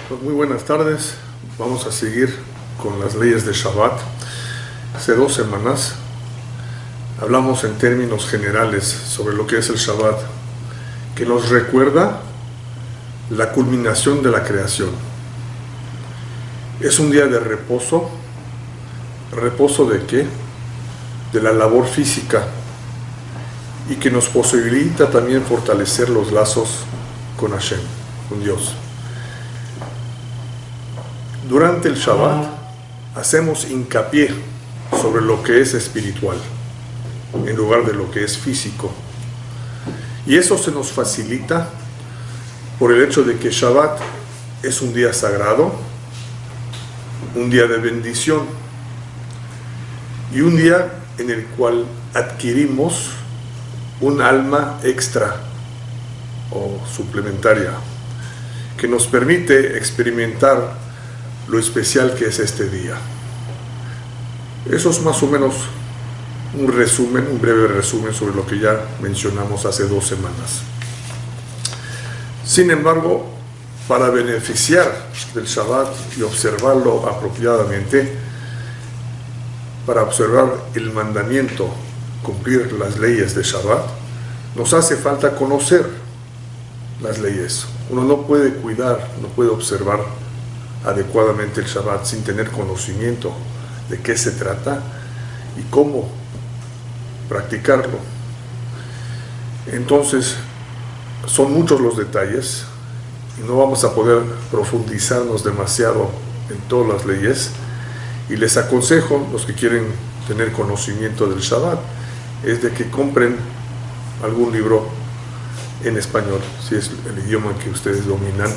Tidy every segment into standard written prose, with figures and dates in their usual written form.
Pues muy buenas tardes, vamos a seguir con las leyes de Shabbat. Hace 2 semanas hablamos en términos generales sobre lo que es el Shabbat, que nos recuerda la culminación de la creación. Es un día de reposo. ¿Reposo de qué? De la labor física, y que nos posibilita también fortalecer los lazos con Hashem, con Dios. Durante el Shabbat hacemos hincapié sobre lo que es espiritual en lugar de lo que es físico, y eso se nos facilita por el hecho de que Shabbat es un día sagrado, un día de bendición y un día en el cual adquirimos un alma extra o suplementaria que nos permite experimentar lo especial que es este día. Eso es más o menos un resumen, un breve resumen sobre lo que ya mencionamos hace 2 semanas. Sin embargo, para beneficiar del Shabbat y observarlo apropiadamente, para observar el mandamiento, cumplir las leyes de Shabbat, nos hace falta conocer las leyes. Uno no puede cuidar, no puede observar adecuadamente el Shabbat sin tener conocimiento de qué se trata y cómo practicarlo. Entonces, son muchos los detalles y no vamos a poder profundizarnos demasiado en todas las leyes, y les aconsejo, los que quieren tener conocimiento del Shabbat, es de que compren algún libro en español, si es el idioma que ustedes dominan,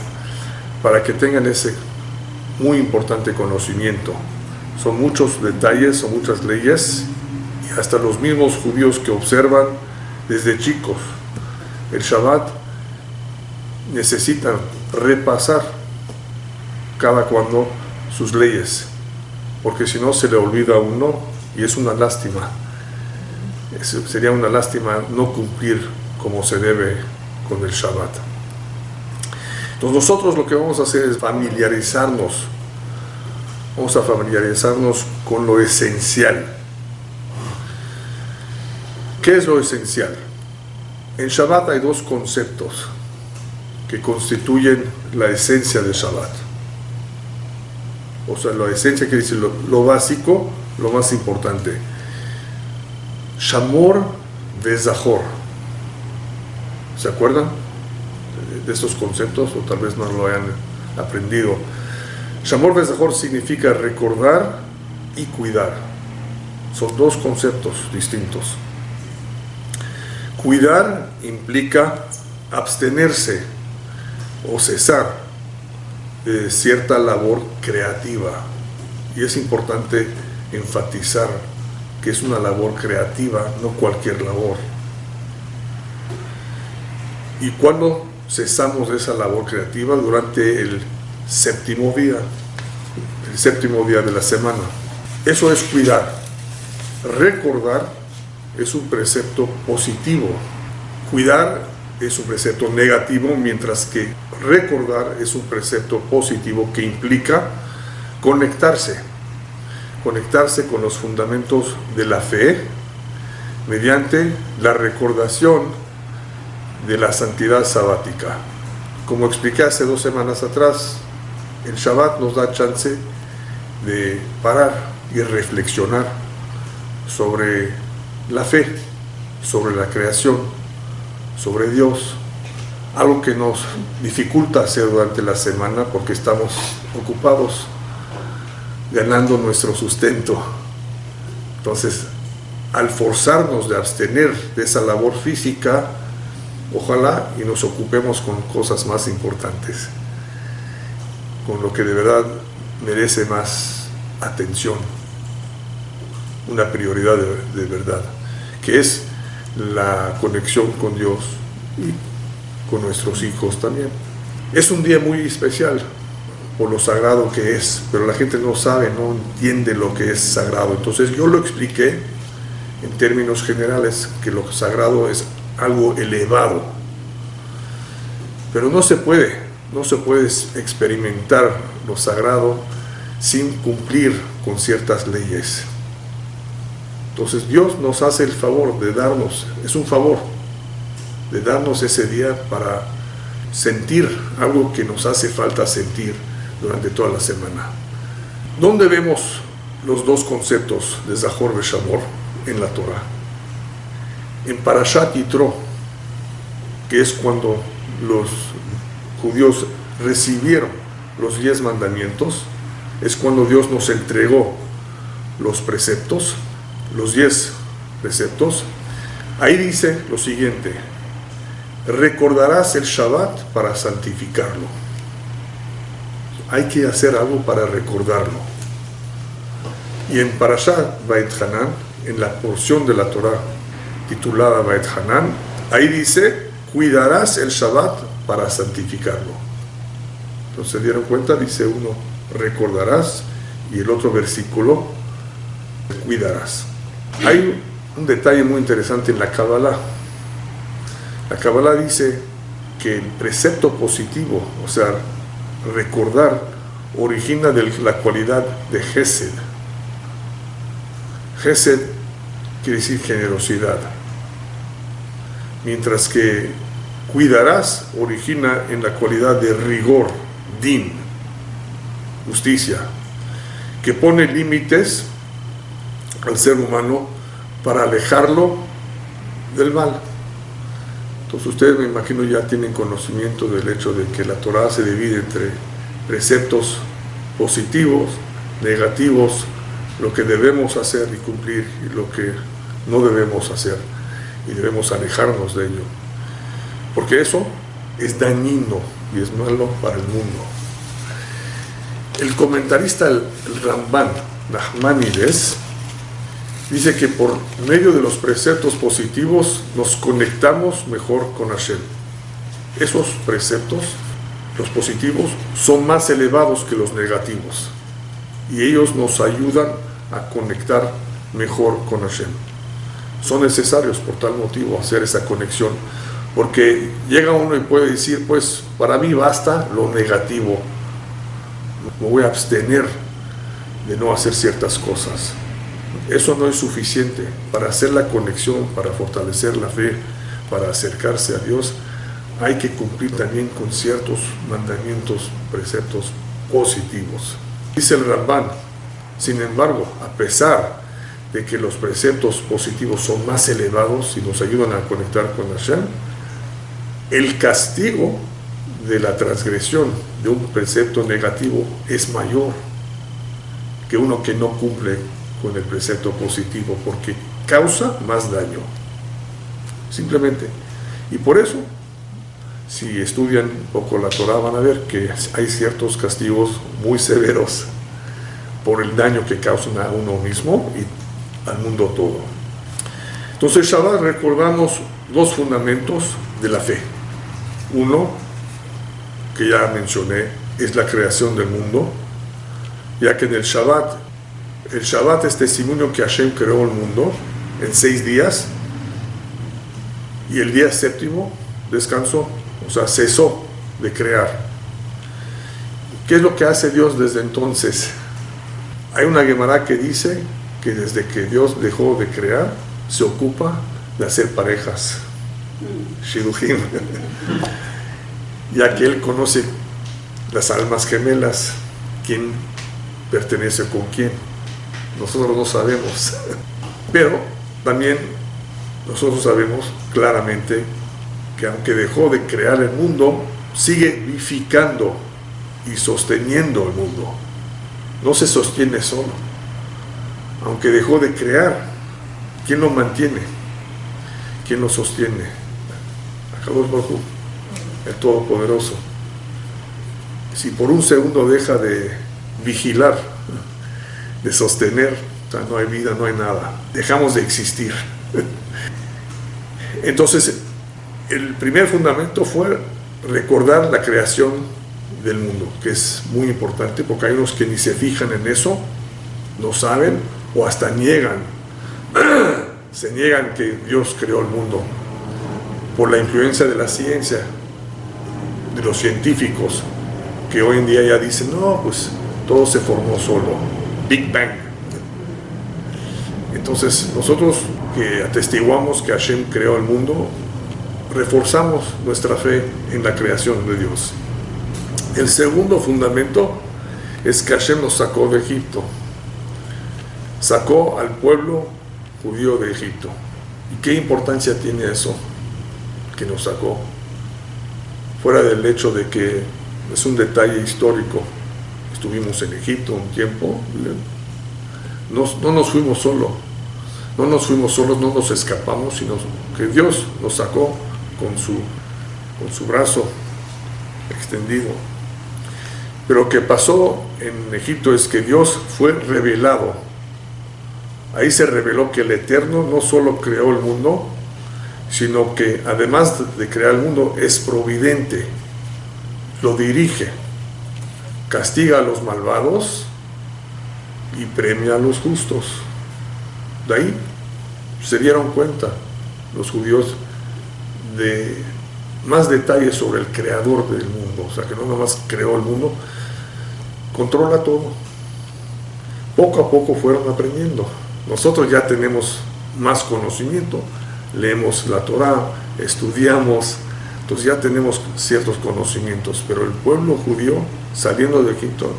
para que tengan ese muy importante conocimiento. Son muchos detalles, son muchas leyes, y hasta los mismos judíos que observan desde chicos el Shabbat necesitan repasar cada cuando sus leyes, porque si no se le olvida a uno, y es una lástima. Sería una lástima no cumplir como se debe con el Shabbat. Entonces nosotros lo que vamos a hacer es familiarizarnos. Vamos a familiarizarnos con lo esencial. ¿Qué es lo esencial? En Shabbat hay 2 conceptos que constituyen la esencia del Shabbat. O sea, la esencia quiere decir lo básico, lo más importante. Shamor vezahor. ¿Se acuerdan de estos conceptos? O tal vez no lo hayan aprendido. Shamor vezahor significa recordar y cuidar. Son 2 conceptos distintos. Cuidar implica abstenerse o cesar de cierta labor creativa. Y es importante enfatizar que es una labor creativa, no cualquier labor. ¿Y cuándo cesamos de esa labor creativa? Durante el 7º día, el 7º día de la semana. Eso es cuidar. Recordar es un precepto positivo. Cuidar es un precepto negativo, mientras que recordar es un precepto positivo que implica conectarse con los fundamentos de la fe mediante la recordación de la santidad sabática. Como expliqué hace 2 semanas atrás, el Shabbat nos da chance de parar y reflexionar sobre la fe, sobre la creación, sobre Dios, algo que nos dificulta hacer durante la semana porque estamos ocupados ganando nuestro sustento. Entonces, al forzarnos de abstener de esa labor física, ojalá y nos ocupemos con cosas más importantes, con lo que de verdad merece más atención, una prioridad de verdad, que es la conexión con Dios y con nuestros hijos también. Es un día muy especial por lo sagrado que es, pero la gente no sabe, no entiende lo que es sagrado. Entonces yo lo expliqué en términos generales, que lo sagrado es algo elevado, pero no se puede no se puede experimentar lo sagrado sin cumplir con ciertas leyes. Entonces Dios nos hace el favor de darnos, es un favor, de darnos ese día para sentir algo que nos hace falta sentir durante toda la semana. ¿Dónde vemos los dos conceptos de Zahor Veshamor en la Torah? En Parashat Yitro, que es cuando los judíos recibieron los 10 mandamientos, es cuando Dios nos entregó los preceptos, los 10 preceptos. Ahí dice lo siguiente: recordarás el Shabbat para santificarlo. Hay que hacer algo para recordarlo. Y en Parashat Va'et Hanan, en la porción de la Torah titulada Va'et Hanan, ahí dice: cuidarás el Shabbat para santificarlo. Entonces, ¿se dieron cuenta? Dice uno, recordarás, y el otro versículo, cuidarás. Hay un detalle muy interesante en la Kabbalah. La Kabbalah dice que el precepto positivo, o sea, recordar, origina de la cualidad de Gesed. Gesed quiere decir generosidad, mientras que cuidarás origina en la cualidad de rigor, din, justicia, que pone límites al ser humano para alejarlo del mal. Entonces ustedes, me imagino, ya tienen conocimiento del hecho de que la Torah se divide entre preceptos positivos, negativos, lo que debemos hacer y cumplir, y lo que no debemos hacer y debemos alejarnos de ello, porque eso es dañino y es malo para el mundo. El comentarista, el Ramban Nachmanides, dice que por medio de los preceptos positivos nos conectamos mejor con Hashem. Esos preceptos, los positivos, son más elevados que los negativos, y ellos nos ayudan a conectar mejor con Hashem. Son necesarios por tal motivo hacer esa conexión, porque llega uno y puede decir, pues para mí basta lo negativo, me voy a abstener de no hacer ciertas cosas. Eso no es suficiente para hacer la conexión, para fortalecer la fe, para acercarse a Dios. Hay que cumplir también con ciertos mandamientos, preceptos positivos. Dice el Ramban, sin embargo, a pesar de que los preceptos positivos son más elevados y nos ayudan a conectar con Hashem, el castigo de la transgresión de un precepto negativo es mayor que uno que no cumple con el precepto positivo, porque causa más daño, simplemente. Y por eso, si estudian un poco la Torah, van a ver que hay ciertos castigos muy severos por el daño que causan a uno mismo y al mundo todo. Entonces, Shabbat recordamos dos fundamentos de la fe. Uno, que ya mencioné, es la creación del mundo, ya que en el Shabbat es testimonio que Hashem creó el mundo en 6 días, y el día séptimo descansó, o sea, cesó de crear. ¿Qué es lo que hace Dios desde entonces? Hay una Gemara que dice que desde que Dios dejó de crear, se ocupa de hacer parejas, Shidujim, ya que Él conoce las almas gemelas, quién pertenece con quién. Nosotros no sabemos, pero también nosotros sabemos claramente que aunque dejó de crear el mundo, sigue vivificando y sosteniendo el mundo. No se sostiene solo. Aunque dejó de crear, ¿quién lo mantiene? ¿Quién lo sostiene? Akadosh Baruj Hu, el Todopoderoso. Si por un segundo deja de vigilar, de sostener, o sea, no hay vida, no hay nada. Dejamos de existir. Entonces, el primer fundamento fue recordar la creación del mundo, que es muy importante, porque hay unos que ni se fijan en eso, no saben, o hasta niegan, se niegan que Dios creó el mundo por la influencia de la ciencia. de los científicos, que hoy en día ya dicen, no, pues todo se formó solo, Big Bang. Entonces nosotros que atestiguamos que Hashem creó el mundo, reforzamos nuestra fe en la creación de Dios. El segundo fundamento es que Hashem nos sacó de Egipto, sacó al pueblo judío de Egipto. ¿Y qué importancia tiene eso que nos sacó? Fuera del hecho de que es un detalle histórico, estuvimos en Egipto un tiempo, no nos fuimos solos, no nos escapamos, sino que Dios nos sacó con su brazo extendido. Pero lo que pasó en Egipto es que Dios fue revelado. Ahí se reveló que el Eterno no solo creó el mundo, sino que además de crear el mundo es providente, lo dirige, castiga a los malvados y premia a los justos. De ahí se dieron cuenta los judíos de más detalles sobre el creador del mundo, o sea que no nada más creó el mundo, controla todo. Poco a poco fueron aprendiendo. Nosotros ya tenemos más conocimiento, leemos la Torá, estudiamos, entonces ya tenemos ciertos conocimientos, pero el pueblo judío saliendo de Egipto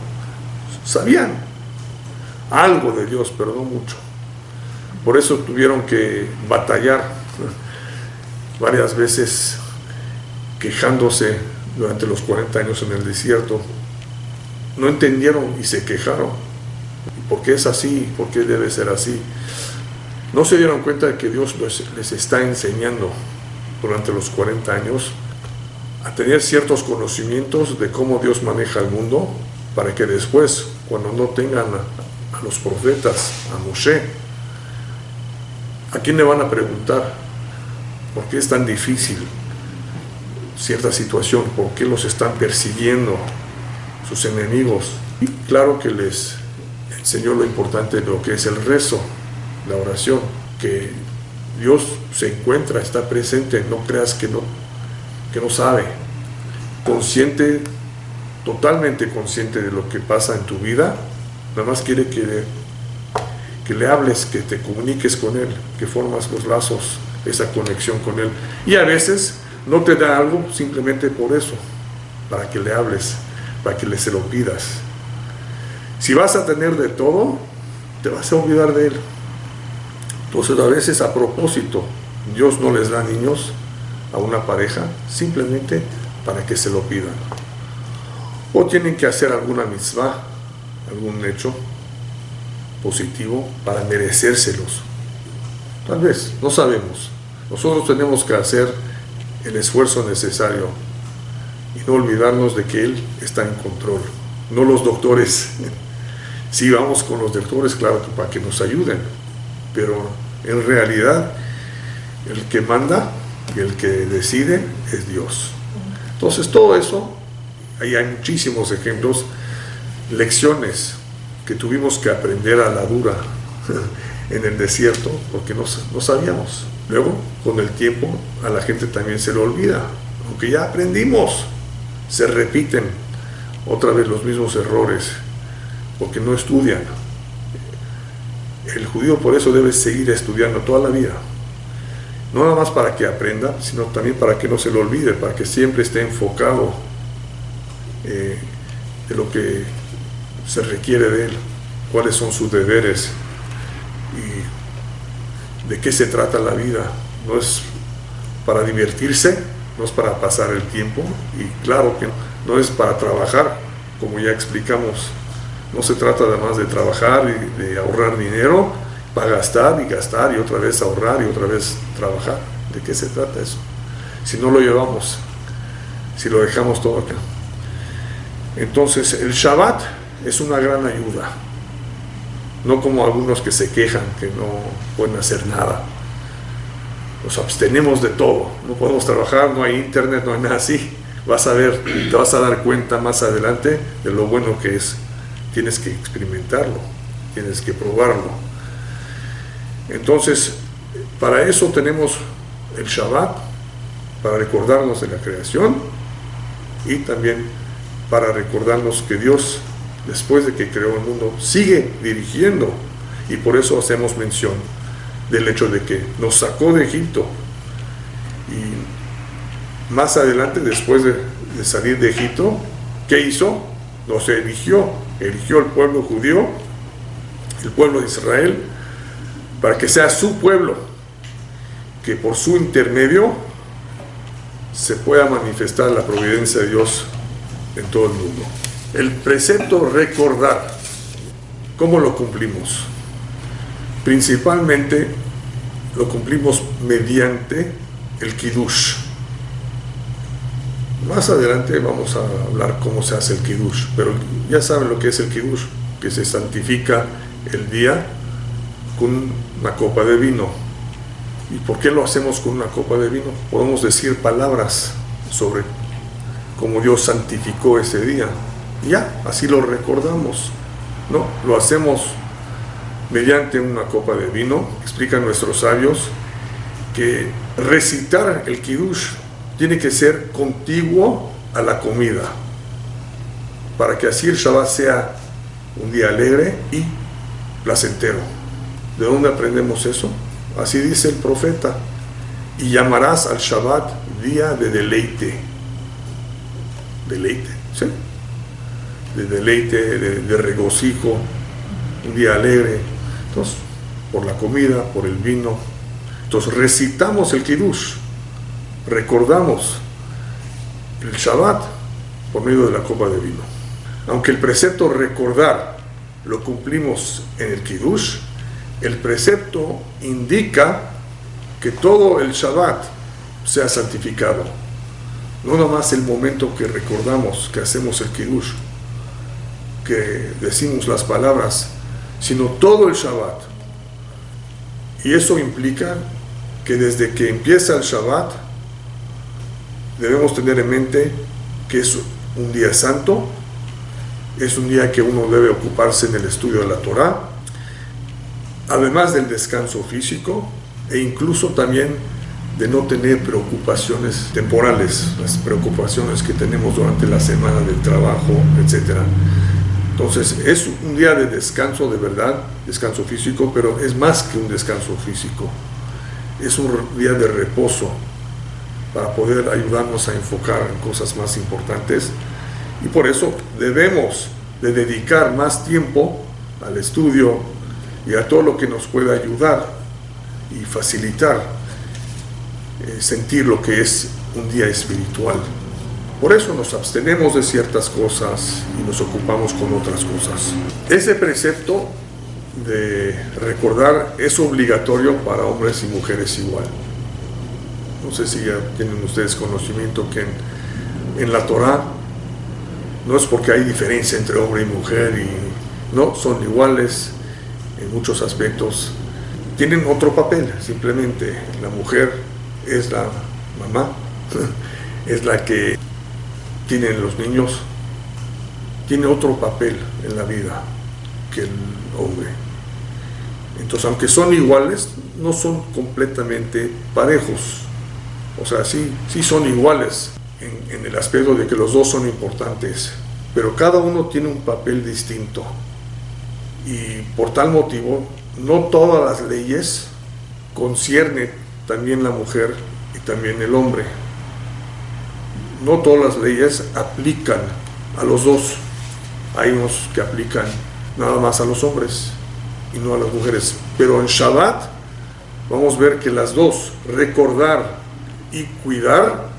sabían algo de Dios, pero no mucho. Por eso tuvieron que batallar varias veces, quejándose durante los 40 años en el desierto. No entendieron y se quejaron. ¿Por qué es así? ¿Por qué debe ser así? No se dieron cuenta de que Dios les está enseñando durante los 40 años a tener ciertos conocimientos de cómo Dios maneja el mundo, para que después, cuando no tengan a los profetas, a Moshe, ¿a quién le van a preguntar? ¿Por qué es tan difícil cierta situación? ¿Por qué los están persiguiendo sus enemigos? Y claro que les enseñó lo importante de lo que es el rezo, la oración, que Dios se encuentra, está presente, no creas que no sabe. Consciente, totalmente consciente de lo que pasa en tu vida, nada más quiere que le hables, que te comuniques con Él, que formas los lazos, esa conexión con Él. Y a veces no te da algo simplemente por eso, para que le hables, para que se lo pidas. Si vas a tener de todo, te vas a olvidar de Él. Entonces a veces a propósito, Dios no les da niños a una pareja simplemente para que se lo pidan. O tienen que hacer alguna mitzvah, algún hecho positivo para merecérselos. Tal vez, no sabemos. Nosotros tenemos que hacer el esfuerzo necesario y no olvidarnos de que Él está en control, no los doctores. Sí, vamos con los doctores, claro, que para que nos ayuden, pero en realidad el que manda y el que decide es Dios. Entonces todo eso, ahí hay muchísimos ejemplos, lecciones que tuvimos que aprender a la dura en el desierto, porque no sabíamos. Luego, con el tiempo, a la gente también se le olvida, aunque ya aprendimos, se repiten otra vez los mismos errores, porque no estudian. El judío por eso debe seguir estudiando toda la vida, no nada más para que aprenda, sino también para que no se lo olvide, para que siempre esté enfocado de lo que se requiere de él, cuáles son sus deberes y de qué se trata la vida. No es para divertirse, no es para pasar el tiempo, y claro que no es para trabajar, como ya explicamos. No se trata además de trabajar y de ahorrar dinero para gastar y otra vez ahorrar y otra vez trabajar. ¿De qué se trata eso? Si no lo llevamos, si lo dejamos todo acá. Entonces el Shabbat es una gran ayuda, no como algunos que se quejan que no pueden hacer nada. Nos abstenemos de todo, no podemos trabajar, no hay internet, no hay nada así. Vas a ver, te vas a dar cuenta más adelante de lo bueno que es. Tienes que experimentarlo, tienes que probarlo. Entonces, para eso tenemos el Shabbat, para recordarnos de la creación, y también para recordarnos que Dios, después de que creó el mundo, sigue dirigiendo, y por eso hacemos mención del hecho de que nos sacó de Egipto, y más adelante, después de salir de Egipto, ¿qué hizo? Nos eligió al pueblo judío, el pueblo de Israel, para que sea su pueblo, que por su intermedio se pueda manifestar la providencia de Dios en todo el mundo. El precepto recordar, ¿cómo lo cumplimos? Principalmente lo cumplimos mediante el Kiddush. Más adelante vamos a hablar cómo se hace el Kiddush, pero ya saben lo que es el Kiddush, que se santifica el día con una copa de vino. ¿Y por qué lo hacemos con una copa de vino? Podemos decir palabras sobre cómo Dios santificó ese día. Ya, así lo recordamos. No, lo hacemos mediante una copa de vino. Explican nuestros sabios que recitar el Kiddush tiene que ser contiguo a la comida, para que así el Shabbat sea un día alegre y placentero. ¿De dónde aprendemos eso? Así dice el profeta: y llamarás al Shabbat día de deleite. Deleite, ¿sí? De deleite, de regocijo, un día alegre. Entonces, por la comida, por el vino. Entonces recitamos el Kiddush, recordamos el Shabbat por medio de la copa de vino. Aunque el precepto recordar lo cumplimos en el Kiddush, el precepto indica que todo el Shabbat sea santificado. No nada más el momento que recordamos, que hacemos el Kiddush, que decimos las palabras, sino todo el Shabbat. Y eso implica que desde que empieza el Shabbat debemos tener en mente que es un día santo, es un día que uno debe ocuparse en el estudio de la Torá, además del descanso físico, e incluso también de no tener preocupaciones temporales, las preocupaciones que tenemos durante la semana del trabajo, etc. Entonces es un día de descanso de verdad, descanso físico, pero es más que un descanso físico, es un día de reposo para poder ayudarnos a enfocar en cosas más importantes, y por eso debemos de dedicar más tiempo al estudio y a todo lo que nos pueda ayudar y facilitar sentir lo que es un día espiritual. Por eso nos abstenemos de ciertas cosas y nos ocupamos con otras cosas. Ese precepto de recordar es obligatorio para hombres y mujeres igual. No sé si ya tienen ustedes conocimiento que en la Torá no es porque hay diferencia entre hombre y mujer, y no, son iguales en muchos aspectos. Tienen otro papel, simplemente. La mujer es la mamá, es la que tiene los niños, tiene otro papel en la vida que el hombre. Entonces, aunque son iguales, no son completamente parejos. O sea, sí son iguales en el aspecto de que los dos son importantes, pero cada uno tiene un papel distinto. Y por tal motivo, no todas las leyes conciernen también la mujer y también el hombre. No todas las leyes aplican a los dos. Hay unos que aplican nada más a los hombres y no a las mujeres. Pero en Shabbat vamos a ver que las dos, recordar y cuidar,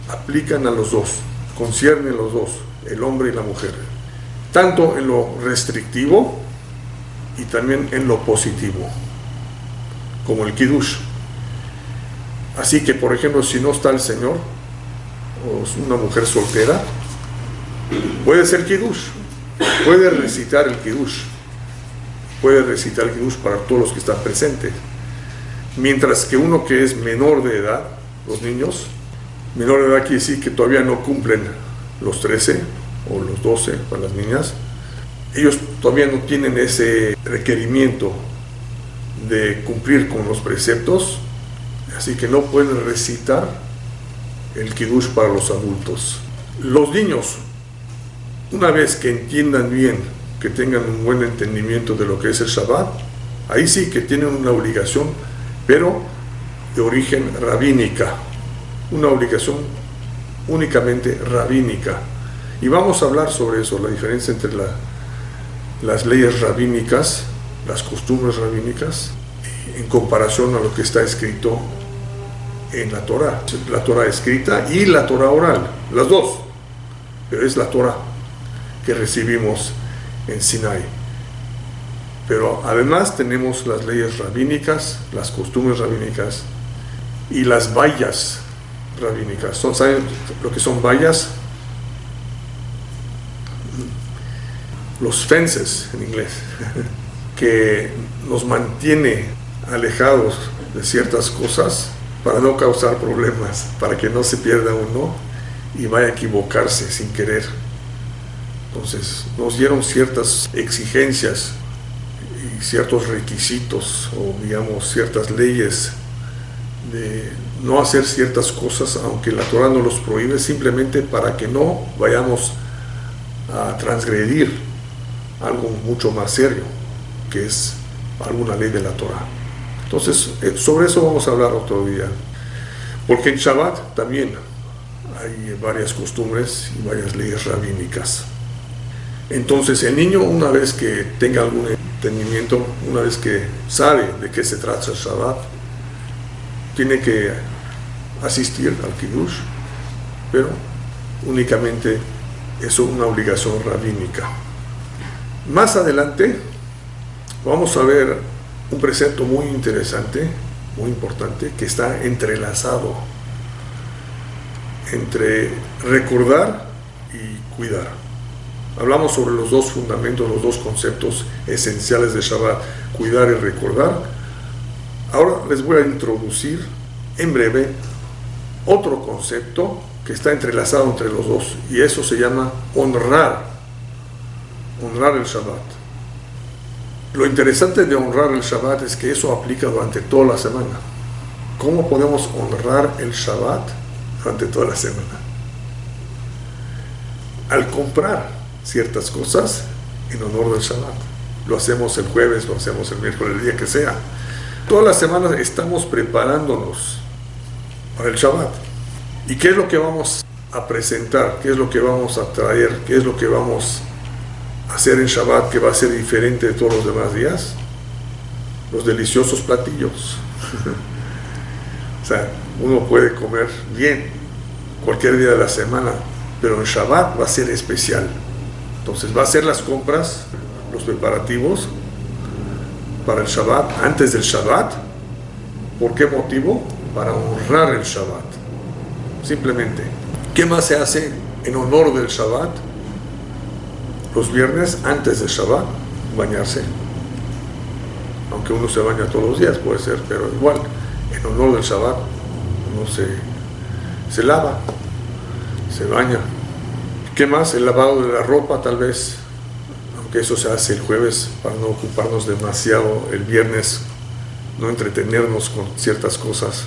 aplican a los dos, conciernen a los dos, el hombre y la mujer, tanto en lo restrictivo y también en lo positivo, como el Kiddush. Así que, por ejemplo, si no está el Señor, o es una mujer soltera, puede ser Kiddush, puede recitar el Kiddush, para todos los que están presentes. Mientras que uno que es menor de edad, los niños, menor de edad quiere decir que todavía no cumplen los 13 o los 12 para las niñas, ellos todavía no tienen ese requerimiento de cumplir con los preceptos, así que no pueden recitar el Kiddush para los adultos. Los niños, una vez que entiendan bien, que tengan un buen entendimiento de lo que es el Shabbat, ahí sí que tienen una obligación, pero de origen rabínica, una obligación únicamente rabínica. Y vamos a hablar sobre eso, la diferencia entre las leyes rabínicas, las costumbres rabínicas, en comparación a lo que está escrito en la Torah escrita y la Torah oral, las dos, pero es la Torah que recibimos en Sinai. Pero además tenemos las leyes rabínicas, las costumbres rabínicas y las vallas rabínicas. ¿Saben lo que son vallas? Los fences en inglés, que nos mantiene alejados de ciertas cosas para no causar problemas, para que no se pierda uno y vaya a equivocarse sin querer. Entonces nos dieron ciertas exigencias y ciertos requisitos, o digamos ciertas leyes de no hacer ciertas cosas, aunque la Torah no los prohíbe, simplemente para que no vayamos a transgredir algo mucho más serio, que es alguna ley de la Torah. Entonces, sobre eso vamos a hablar otro día, porque en Shabbat también hay varias costumbres y varias leyes rabínicas. Entonces, el niño, una vez que tenga algún entendimiento, una vez que sabe de qué se trata el Shabbat, tiene que asistir al Kiddush, pero únicamente es una obligación rabínica. Más adelante vamos a ver un precepto muy interesante, muy importante, que está entrelazado entre recordar y cuidar. Hablamos sobre los dos fundamentos, los dos conceptos esenciales de Shabbat, cuidar y recordar. Ahora les voy a introducir en breve otro concepto que está entrelazado entre los dos, y eso se llama honrar el Shabbat. Lo interesante de honrar el Shabbat es que eso aplica durante toda la semana. ¿Cómo podemos honrar el Shabbat durante toda la semana? Al comprar ciertas cosas en honor del Shabbat. Lo hacemos el jueves, lo hacemos el miércoles, el día que sea. Toda la semana estamos preparándonos para el Shabbat. ¿Y qué es lo que vamos a presentar? ¿Qué es lo que vamos a traer? ¿Qué es lo que vamos a hacer en Shabbat que va a ser diferente de todos los demás días? Los deliciosos platillos. O sea, uno puede comer bien cualquier día de la semana, pero en Shabbat va a ser especial. Entonces va a hacer las compras, los preparativos para el Shabbat, antes del Shabbat. ¿Por qué motivo? Para honrar el Shabbat. Simplemente. ¿Qué más se hace en honor del Shabbat? Los viernes, antes del Shabbat, bañarse. Aunque uno se baña todos los días, puede ser, pero igual, en honor del Shabbat, uno se lava, se baña. ¿Qué más? El lavado de la ropa, tal vez, aunque eso se hace el jueves para no ocuparnos demasiado el viernes, no entretenernos con ciertas cosas.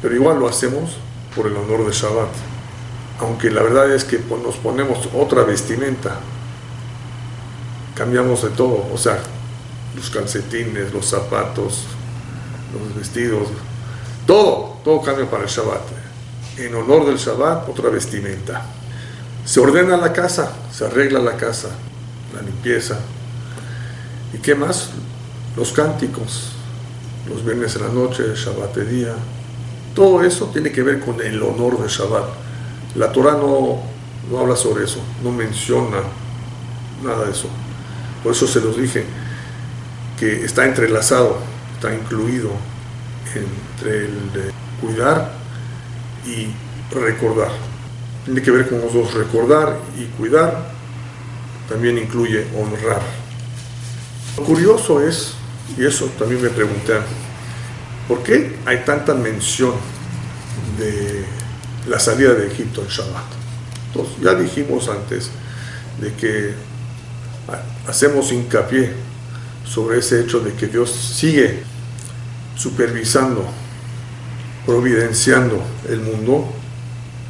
Pero igual lo hacemos por el honor de Shabbat. Aunque la verdad es que nos ponemos otra vestimenta, cambiamos de todo, o sea, los calcetines, los zapatos, los vestidos, todo cambia para el Shabbat. En honor del Shabbat, otra vestimenta. Se ordena la casa, se arregla la casa, la limpieza. ¿Y qué más? Los cánticos, los viernes en la noche, el Shabbat de día. Todo eso tiene que ver con el honor del Shabbat. La Torah no habla sobre eso, no menciona nada de eso. Por eso se los dije, que está entrelazado, está incluido entre el de cuidar y recordar. Tiene que ver con los dos, recordar y cuidar, también incluye honrar. Lo curioso es, y eso también me pregunté, ¿por qué hay tanta mención de la salida de Egipto en Shabbat? Entonces, ya dijimos antes de que hacemos hincapié sobre ese hecho de que Dios sigue supervisando, providenciando el mundo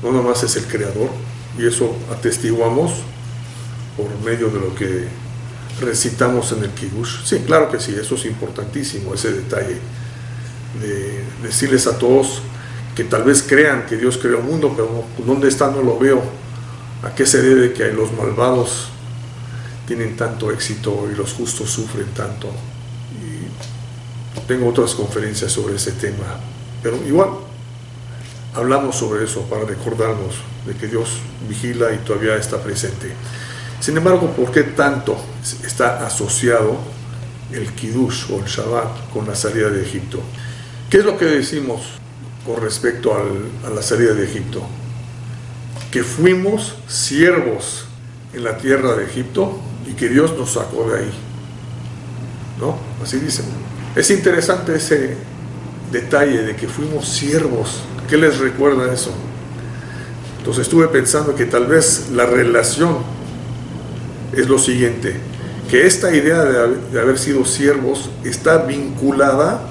no nada más es el creador, y eso atestiguamos por medio de lo que recitamos en el Kiddush. Sí, claro que sí, eso es importantísimo, ese detalle de decirles a todos que tal vez crean que Dios creó el mundo, pero ¿dónde está? No lo veo. ¿A qué se debe que los malvados tienen tanto éxito y los justos sufren tanto? Y tengo otras conferencias sobre ese tema, pero igual hablamos sobre eso para recordarnos de que Dios vigila y todavía está presente. Sin embargo, ¿por qué tanto está asociado el Kiddush o el Shabbat con la salida de Egipto? ¿Qué es lo que decimos con respecto a la salida de Egipto? Que fuimos siervos en la tierra de Egipto y que Dios nos sacó de ahí, ¿no? Así dicen. Es interesante ese detalle de que fuimos siervos. ¿Qué les recuerda eso? Entonces estuve pensando que tal vez la relación es lo siguiente, que esta idea de haber sido siervos está vinculada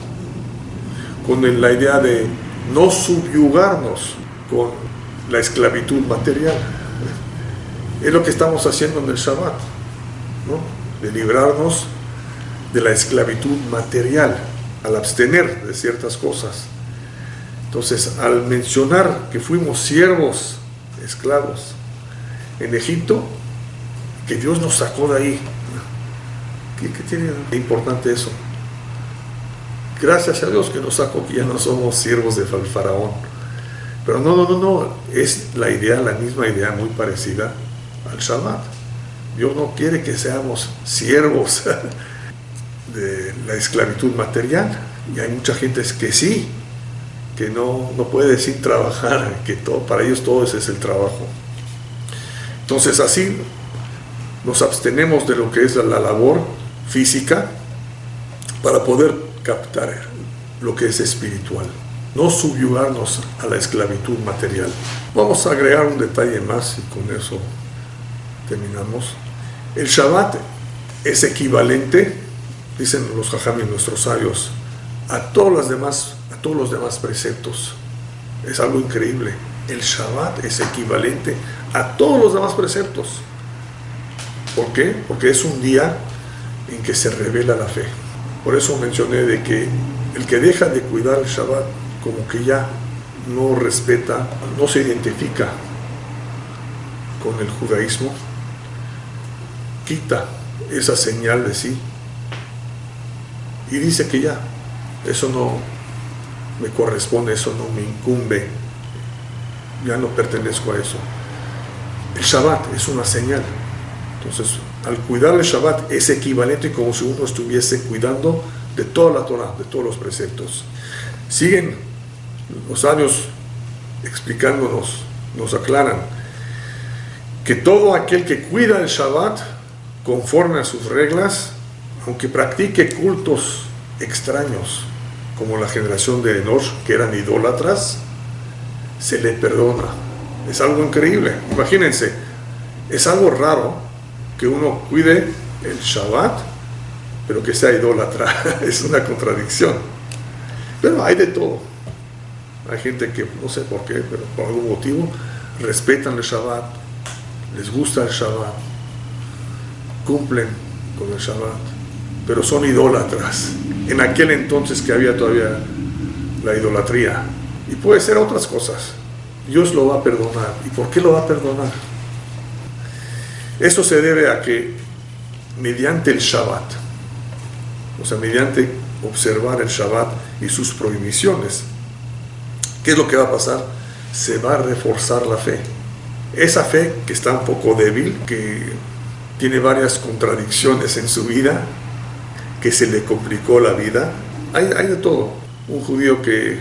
con la idea de no subyugarnos con la esclavitud material. Es lo que estamos haciendo en el Shabbat, ¿no? De librarnos de la esclavitud material, al abstener de ciertas cosas. Entonces, al mencionar que fuimos siervos, esclavos, en Egipto, que Dios nos sacó de ahí, ¿qué tiene de importante eso? Gracias a Dios que nos sacó, que ya no somos siervos de faraón. Pero no, es la misma idea muy parecida al Shabbat. Dios no quiere que seamos siervos de la esclavitud material, y hay mucha gente que sí, que no puede sin trabajar, que para ellos todo ese es el trabajo. Entonces así nos abstenemos de lo que es la labor física para poder captar lo que es espiritual, no subyugarnos a la esclavitud material. Vamos a agregar un detalle más y con eso terminamos. El Shabbat es equivalente, dicen los jajamim, nuestros sabios, a todos los demás preceptos. Es algo increíble. El Shabbat es equivalente a todos los demás preceptos. ¿Por qué? Porque es un día en que se revela la fe. Por eso mencioné de que el que deja de cuidar el Shabbat, como que ya no respeta, no se identifica con el judaísmo, quita esa señal de sí y dice que ya, eso no me corresponde, eso no me incumbe, ya no pertenezco a eso. El Shabbat es una señal. Entonces, al cuidar el Shabbat es equivalente como si uno estuviese cuidando de toda la Torah, de todos los preceptos. Siguen los sabios explicándonos, nos aclaran que todo aquel que cuida el Shabbat conforme a sus reglas, aunque practique cultos extraños, como la generación de Enosh, que eran idólatras, se le perdona. Es algo increíble. Imagínense, es algo raro que uno cuide el Shabbat, pero que sea idólatra. Es una contradicción. Pero hay de todo. Hay gente que, no sé por qué, pero por algún motivo, respetan el Shabbat, les gusta el Shabbat, cumplen con el Shabbat, pero son idólatras. En aquel entonces que había todavía la idolatría. Y puede ser otras cosas. Dios lo va a perdonar. ¿Y por qué lo va a perdonar? Esto se debe a que mediante el Shabbat, o sea, mediante observar el Shabbat y sus prohibiciones, ¿qué es lo que va a pasar? Se va a reforzar la fe. Esa fe que está un poco débil, que tiene varias contradicciones en su vida, que se le complicó la vida. Hay de todo. Un judío que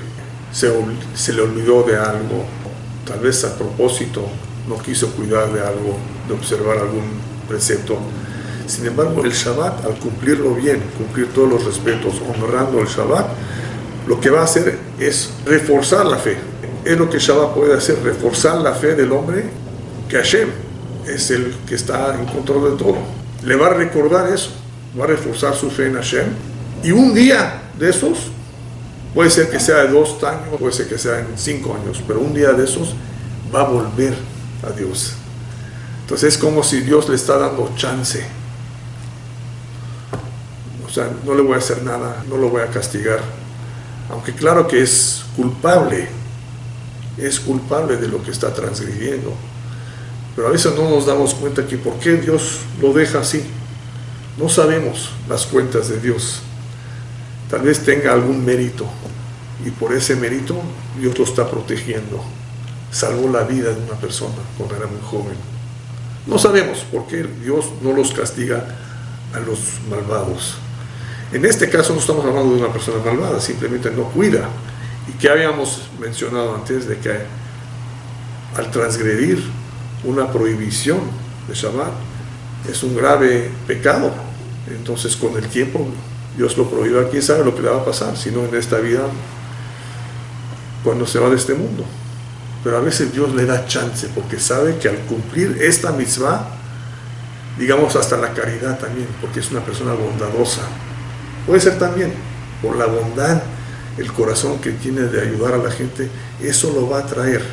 se le olvidó de algo, tal vez a propósito, no quiso cuidar de algo, de observar algún precepto. Sin embargo, el Shabbat, al cumplirlo bien, cumplir todos los respetos, honrando el Shabbat, lo que va a hacer es reforzar la fe. Es lo que el Shabbat puede hacer, reforzar la fe del hombre, que Hashem es el que está en control de todo. Le va a recordar eso, va a reforzar su fe en Hashem. Y un día de esos, puede ser que sea de 2 años, puede ser que sea en 5 años, pero un día de esos va a volver a Dios. Entonces es como si Dios le está dando chance. O sea, no le voy a hacer nada, no lo voy a castigar. Aunque claro que es culpable de lo que está transgrediendo. Pero a veces no nos damos cuenta que por qué Dios lo deja así. No sabemos las cuentas de Dios. Tal vez tenga algún mérito, y por ese mérito Dios lo está protegiendo. Salvó la vida de una persona cuando era muy joven. No sabemos por qué Dios no los castiga a los malvados. En este caso no estamos hablando de una persona malvada, simplemente no cuida. Y que habíamos mencionado antes de que al transgredir una prohibición de Shabbat es un grave pecado. Entonces con el tiempo Dios lo prohíba, quién sabe lo que le va a pasar, si no en esta vida, cuando se va de este mundo. Pero a veces Dios le da chance, porque sabe que al cumplir esta mitzvah, digamos hasta la caridad también, porque es una persona bondadosa, puede ser también por la bondad, el corazón que tiene de ayudar a la gente, eso lo va a traer,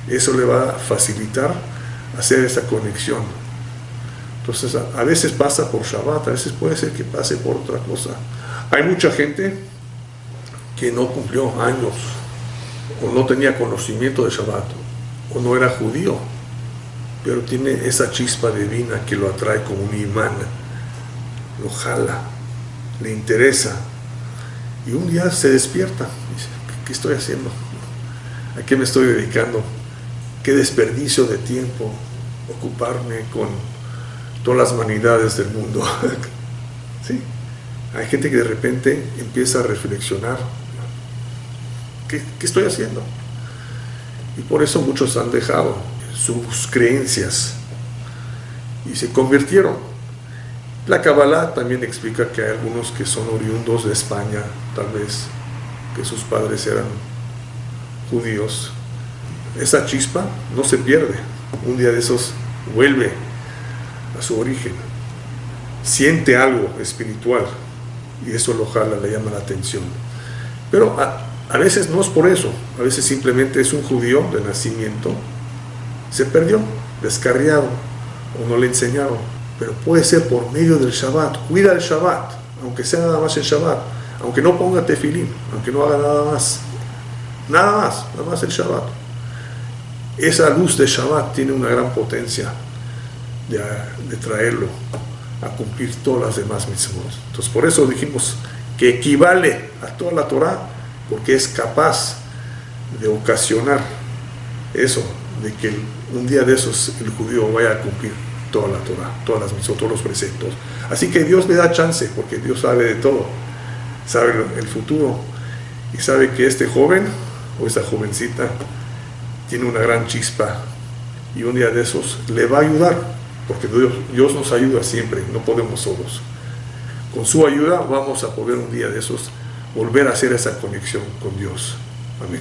eso le va a facilitar hacer esa conexión. Entonces a veces pasa por Shabbat, a veces puede ser que pase por otra cosa. Hay mucha gente que no cumplió años, o no tenía conocimiento de Shabbat, o no era judío, pero tiene esa chispa divina que lo atrae como un imán, lo jala, le interesa, y un día se despierta, dice, ¿qué estoy haciendo? ¿A qué me estoy dedicando? ¿Qué desperdicio de tiempo ocuparme con todas las vanidades del mundo? Sí, hay gente que de repente empieza a reflexionar, ¿qué estoy haciendo? Y por eso muchos han dejado sus creencias y se convirtieron. La Kabbalah también explica que hay algunos que son oriundos de España, tal vez, que sus padres eran judíos. Esa chispa no se pierde. Un día de esos vuelve a su origen. Siente algo espiritual y eso lo jala, le llama la atención. Pero a veces no es por eso, a veces simplemente es un judío de nacimiento, se perdió, descarriado, o no le enseñaron. Pero puede ser por medio del Shabbat. Cuida el Shabbat, aunque sea nada más el Shabbat, aunque no ponga tefilín, aunque no haga nada más el Shabbat. Esa luz de Shabbat tiene una gran potencia de traerlo a cumplir todas las demás mitzvot. Entonces por eso dijimos que equivale a toda la Torah, porque es capaz de ocasionar eso, de que un día de esos el judío vaya a cumplir toda la Torah, todas las mitzvot, todos los preceptos. Así que Dios le da chance, porque Dios sabe de todo, sabe el futuro, y sabe que este joven o esta jovencita tiene una gran chispa, y un día de esos le va a ayudar, porque Dios nos ayuda siempre, no podemos solos. Con su ayuda vamos a poder un día de esos volver a hacer esa conexión con Dios. Amén.